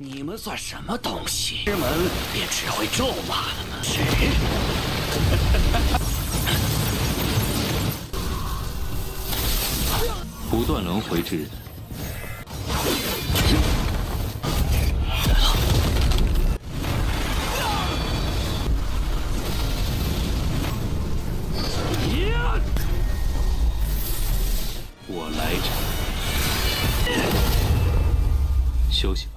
你们算什么东西？师门便只会咒骂了吗？谁？不断轮回之人，我来者，休息吧。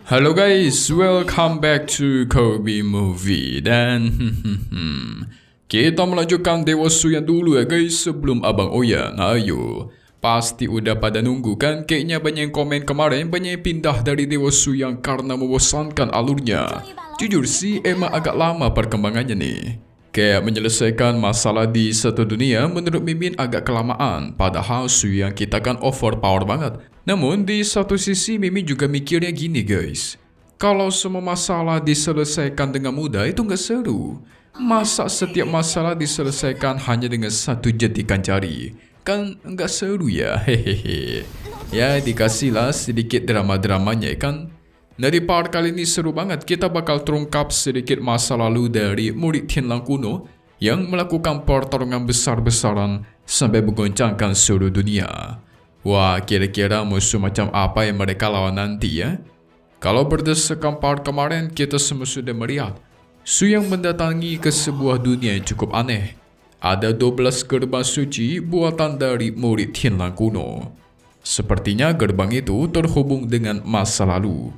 Hello guys, welcome back to Kobe Movie. Dan kita melanjutkan Dewa Suyan dulu ya guys. Sebelum Abang Oyan, ayo. Pasti udah pada nunggu kan? Kayaknya banyak yang komen kemarin, banyak yang pindah dari Dewa Suyang karena membosankan alurnya. Jujur sih emang agak lama perkembangannya nih. Kayak menyelesaikan masalah di satu dunia menurut Mimin agak kelamaan. Padahal Suyang kita kan overpower banget. Namun di satu sisi Mimin juga mikirnya gini guys. Kalau semua masalah diselesaikan dengan mudah itu nggak seru. Masa setiap masalah diselesaikan hanya dengan satu jentikan jari? Kan nggak seru ya, hehehe. Ya dikasihlah sedikit drama-dramanya kan. Dari part kali ini seru banget, kita bakal terungkap sedikit masa lalu dari murid Tianlang kuno yang melakukan pertarungan besar-besaran sampai menggoncangkan seluruh dunia. Wah, kira-kira musuh macam apa yang mereka lawan nanti ya? Kalau berdasarkan part kemarin, kita semua sudah melihat Suyang mendatangi ke sebuah dunia yang cukup aneh. Ada 12 gerbang suci buatan dari murid Tianlang kuno. Sepertinya gerbang itu terhubung dengan masa lalu.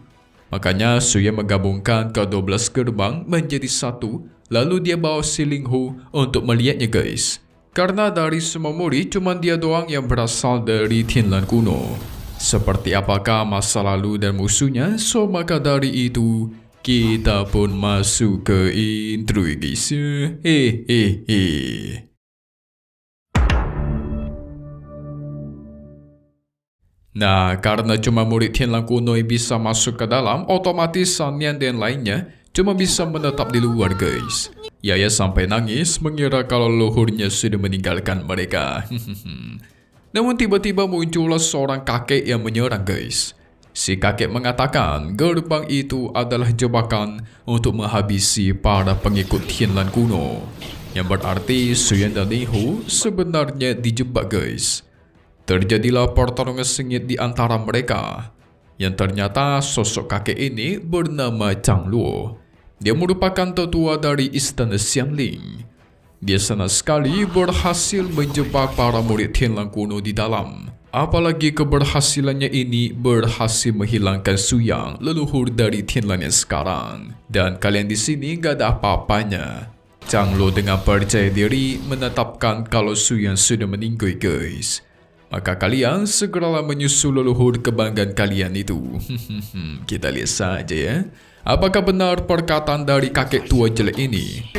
Makanya Suyang menggabungkan ke-12 gerbang menjadi satu, lalu dia bawa si Ling Hu untuk melihatnya guys. Karena dari semua murid cuma dia doang yang berasal dari Tianlang kuno. Seperti apakah masa lalu dan musuhnya? So maka dari itu kita pun masuk ke intro guys. Nah, karena cuma murid Tianlang kuno yang bisa masuk ke dalam, otomatis Sanyan dan lainnya cuma bisa menetap di luar guys. Yaya sampai nangis mengira kalau leluhurnya sudah meninggalkan mereka. Namun tiba-tiba muncullah seorang kakek yang menyerang guys. Si kakek mengatakan gerbang itu adalah jebakan untuk menghabisi para pengikut Tianlang kuno. Yang berarti Suyang dan Ling Hu sebenarnya dijebak guys. Terjadilah pertarungan sengit di antara mereka. Yang ternyata sosok kakek ini bernama Chang Luo. Dia merupakan tetua dari istana Xiangling. Dia senang sekali berhasil menjebak para murid Tianlang kuno di dalam. Apalagi keberhasilannya ini berhasil menghilangkan Suyang, leluhur dari Tianlang yang sekarang. Dan kalian di sini gak ada apa-apanya. Chang Luo dengan percaya diri menetapkan kalau Suyang sudah meninggal guys. Maka kalian segeralah menyusul leluhur kebanggaan kalian itu. Kita lihat saja ya. Apakah benar perkataan dari kakek tua jelek ini?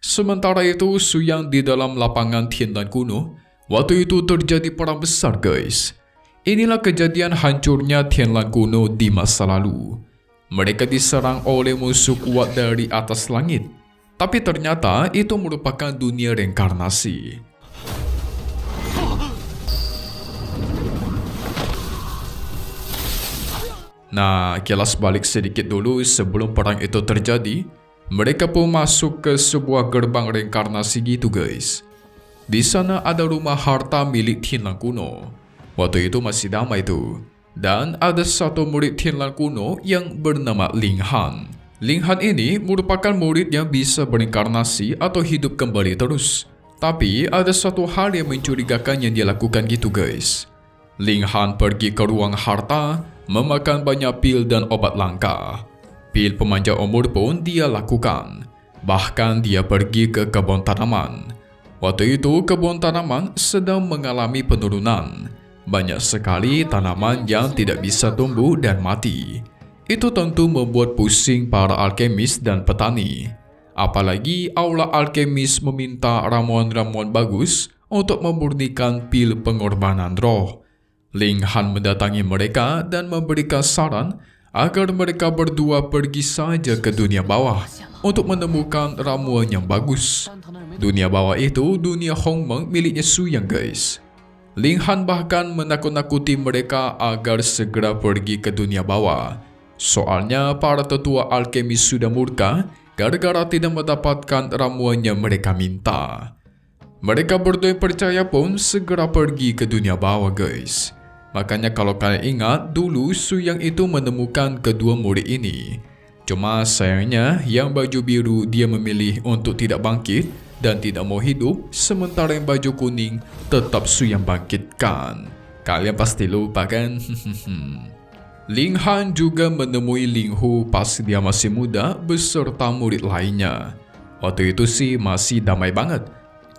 Sementara itu Suyang di dalam lapangan Tianlang kuno. Waktu itu terjadi perang besar guys. Inilah kejadian hancurnya Tianlang kuno di masa lalu. Mereka diserang oleh musuh kuat dari atas langit. Tapi ternyata itu merupakan dunia reinkarnasi. Nah, kilas balik sedikit dulu sebelum perang itu terjadi. Mereka pun masuk ke sebuah gerbang reinkarnasi gitu guys. Di sana ada rumah harta milik Tianlang kuno. Waktu itu masih damai tuh. Dan ada satu murid Tianlang kuno yang bernama Ling Han. Ling Han ini merupakan murid yang bisa berinkarnasi atau hidup kembali terus. Tapi ada satu hal yang mencurigakan yang dia lakukan gitu guys. Ling Han pergi ke ruang harta, memakan banyak pil dan obat langka. Pil pemanjang umur pun dia lakukan. Bahkan dia pergi ke kebun tanaman. Waktu itu kebun tanaman sedang mengalami penurunan. Banyak sekali tanaman yang tidak bisa tumbuh dan mati. Itu tentu membuat pusing para alkemis dan petani. Apalagi aula alkemis meminta ramuan-ramuan bagus untuk memurnikan pil pengorbanan roh. Ling Han mendatangi mereka dan memberikan saran agar mereka berdua pergi saja ke dunia bawah untuk menemukan ramuan yang bagus. Dunia bawah itu dunia Hongmeng miliknya Su Yang, guys. Ling Han bahkan menakut-nakuti mereka agar segera pergi ke dunia bawah. Soalnya para tetua alkemis sudah murka gara-gara tidak mendapatkan ramuan yang mereka minta. Mereka berdua percaya pun segera pergi ke dunia bawah, guys. Makanya kalau kalian ingat, dulu Su Yang itu menemukan kedua murid ini. Cuma sayangnya yang baju biru dia memilih untuk tidak bangkit dan tidak mau hidup, sementara yang baju kuning tetap Su Yang bangkitkan. Kalian pasti lupa kan? Ling Han juga menemui Ling Hu pas dia masih muda beserta murid lainnya. Waktu itu sih masih damai banget.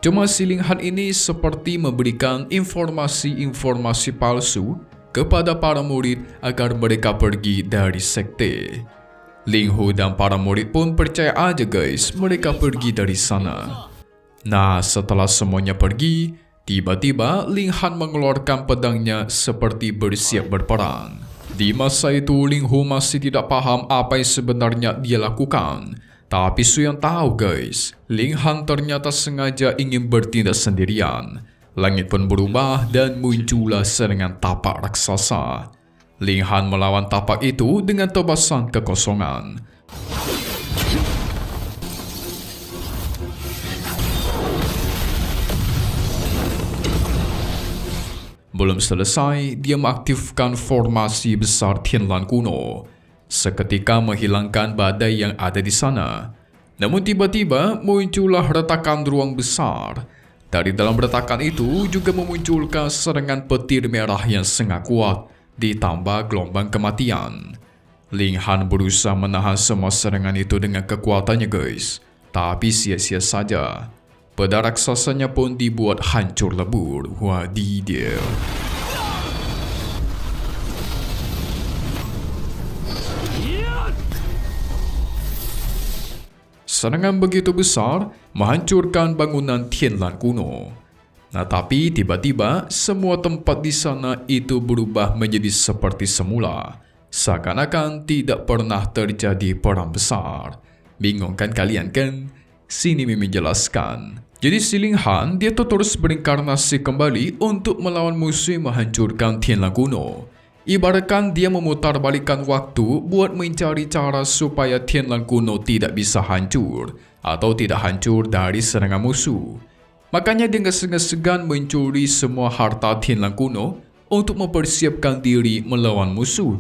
Cuma si Ling Han ini seperti memberikan informasi-informasi palsu kepada para murid agar mereka pergi dari sekte. Ling Hu dan para murid pun percaya aja, guys, mereka pergi dari sana. Nah, setelah semuanya pergi, tiba-tiba Ling Han mengeluarkan pedangnya seperti bersiap berperang. Di masa itu Ling Hu masih tidak paham apa yang sebenarnya dia lakukan. Tapi Su Yang tahu, guys, Ling Han ternyata sengaja ingin bertindak sendirian. Langit pun berubah dan muncullah serangan tapak raksasa. Ling Han melawan tapak itu dengan tebasan kekosongan. Belum selesai, dia mengaktifkan formasi besar Tianlan kuno. Seketika menghilangkan badai yang ada di sana. Namun tiba-tiba muncullah retakan ruang besar. Dari dalam retakan itu juga memunculkan serangan petir merah yang sangat kuat, ditambah gelombang kematian. Ling Han berusaha menahan semua serangan itu dengan kekuatannya, guys. Tapi sia-sia saja. Pedang raksasanya pun dibuat hancur lebur. Wadidaw. Serangan begitu besar menghancurkan bangunan Tianlan kuno. Nah, tapi tiba-tiba semua tempat di sana itu berubah menjadi seperti semula. Seakan-akan tidak pernah terjadi perang besar. Bingung kan kalian kan? Sini Mimin jelaskan. Jadi si Ling Han dia tuh terus berinkarnasi kembali untuk melawan musuh yang menghancurkan Tianlan kuno. Ibaratkan dia memutarbalikkan waktu buat mencari cara supaya Tianlan kuno tidak bisa hancur atau tidak hancur dari serangan musuh. Makanya dia gak segan-segan mencuri semua harta Tianlan kuno untuk mempersiapkan diri melawan musuh.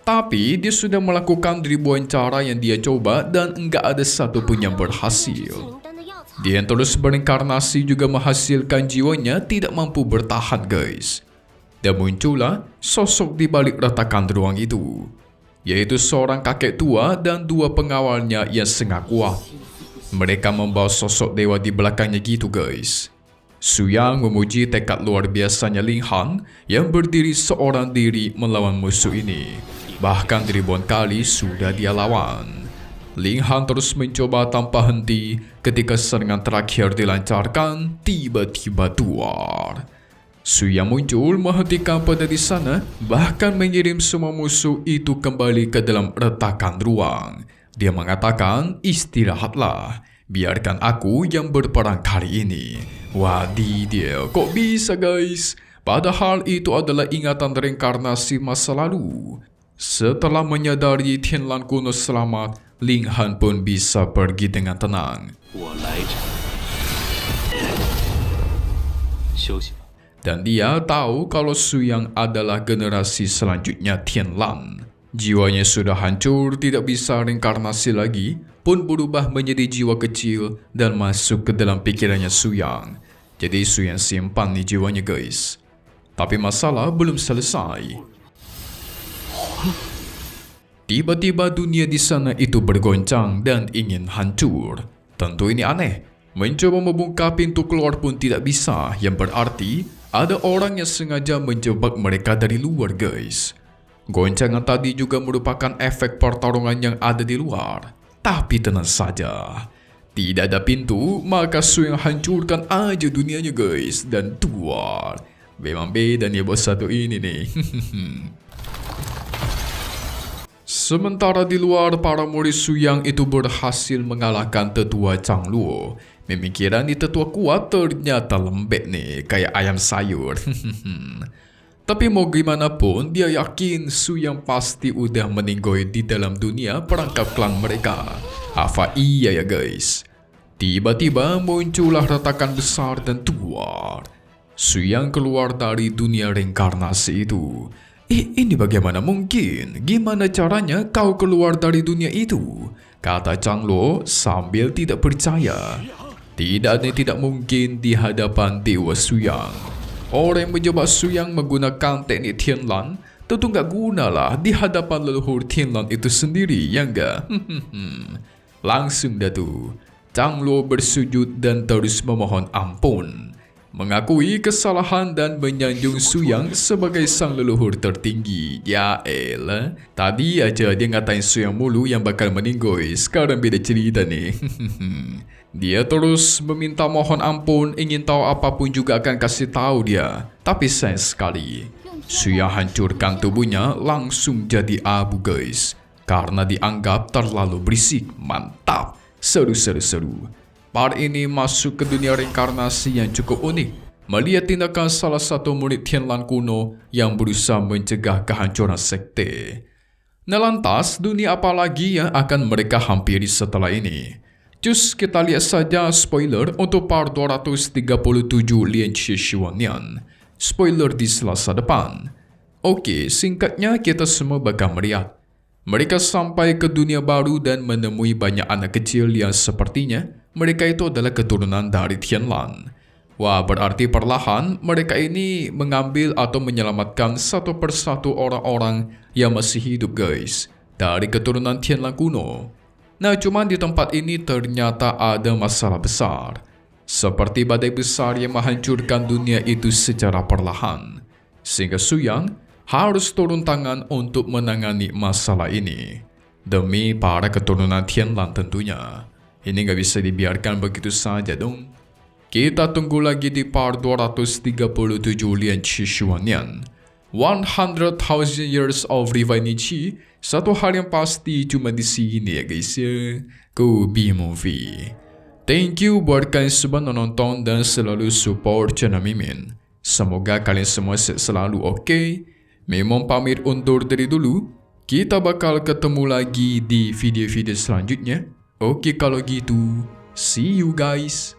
Tapi dia sudah melakukan ribuan cara yang dia coba dan enggak ada satu pun yang berhasil. Dia yang terus berinkarnasi juga menghasilkan jiwanya tidak mampu bertahan, guys. Dan muncullah sosok di balik retakan ruang itu, yaitu seorang kakek tua dan dua pengawalnya yang sangat kuat. Mereka membawa sosok dewa di belakangnya gitu, guys. Su Yang memuji tekad luar biasanya Ling Han yang berdiri seorang diri melawan musuh ini. Bahkan ribuan kali sudah dia lawan. Ling Han terus mencoba tanpa henti. Ketika serangan terakhir dilancarkan, tiba-tiba duar. Su Yang muncul menghentikan pedang di sana, bahkan mengirim semua musuh itu kembali ke dalam retakan ruang. Dia mengatakan, istirahatlah, biarkan aku yang berperang kali ini. Wadidaw, kok bisa, guys? Padahal itu adalah ingatan reinkarnasi masa lalu. Setelah menyadari Tianlan kuno selamat, Ling Han pun bisa pergi dengan tenang. Dan dia tahu kalau Su Yang adalah generasi selanjutnya Tianlan. Jiwanya sudah hancur, tidak bisa reinkarnasi lagi, pun berubah menjadi jiwa kecil dan masuk ke dalam pikirannya Su Yang. Jadi Su Yang simpan nih jiwanya, guys. Tapi masalah belum selesai. Tiba-tiba dunia di sana itu bergoncang dan ingin hancur. Tentu ini aneh. Mencoba membuka pintu keluar pun tidak bisa, yang berarti ada orang yang sengaja menjebak mereka dari luar, guys. Goncangan tadi juga merupakan efek pertarungan yang ada di luar. Tapi tenang saja. Tidak ada pintu, maka Su Yang hancurkan aja dunianya, guys. Dan duar. Memang beda nih bos satu ini nih. Sementara di luar, para murid Su Yang itu berhasil mengalahkan tetua Chang Luo. Memikirkan ni tetua kuat ternyata lembek nih, kayak ayam sayur. Tapi mau gimana pun, dia yakin Su Yang pasti udah meninggoy di dalam dunia perangkap klan mereka. Apa iya ya guys? Tiba-tiba muncullah retakan besar dan tua. Su Yang keluar dari dunia reinkarnasi itu. Ini bagaimana mungkin? Gimana caranya kau keluar dari dunia itu? Kata Chang Luo sambil tidak percaya. Tidak mungkin di hadapan Dewa Su Yang. Orang yang menjebak Su Yang menggunakan teknik Tianlan tentu gak gunalah di hadapan leluhur Tianlan itu sendiri, ya enggak? Langsung dah tu, Chang Luo bersujud dan terus memohon ampun, mengakui kesalahan dan menyanjung Su Yang sebagai sang leluhur tertinggi. Ya elah, tadi aja dia ngatain Su Yang mulu yang bakal meninggoy, sekarang beda cerita nih. Dia terus meminta mohon ampun, ingin tahu apapun juga akan kasih tahu dia. Tapi sayang sekali, Su Yang hancurkan tubuhnya langsung jadi abu guys, karena dianggap terlalu berisik. Mantap, seru. Part ini masuk ke dunia reinkarnasi yang cukup unik, melihat tindakan salah satu murid Tianlan kuno yang berusaha mencegah kehancuran sekte. Nah lantas, dunia apa lagi yang akan mereka hampiri setelah ini? Cus kita lihat saja spoiler untuk part 237 Lian Xie Xuanian. Spoiler di Selasa depan. Oke, singkatnya kita semua bakal melihat mereka sampai ke dunia baru dan menemui banyak anak kecil yang sepertinya mereka itu adalah keturunan dari Tianlan. Wah, berarti perlahan mereka ini mengambil atau menyelamatkan satu persatu orang-orang yang masih hidup guys, dari keturunan Tianlan kuno. Nah, cuman di tempat ini ternyata ada masalah besar, seperti badai besar yang menghancurkan dunia itu secara perlahan, sehingga Su Yang harus turun tangan untuk menangani masalah ini. Demi para keturunan Tianlan tentunya. Ini gak bisa dibiarkan begitu saja dong. Kita tunggu lagi di part 237 Lian Xie Xuanian. 100,000 years of Revenge. Satu hal yang pasti cuma di sini ya guys ya. Kobe Movie. Thank you buat kalian semua nonton dan selalu support channel Mimin. Semoga kalian semua selalu oke. Memang pamit undur diri dulu. Kita bakal ketemu lagi di video-video selanjutnya. Oke kalau gitu. See you guys.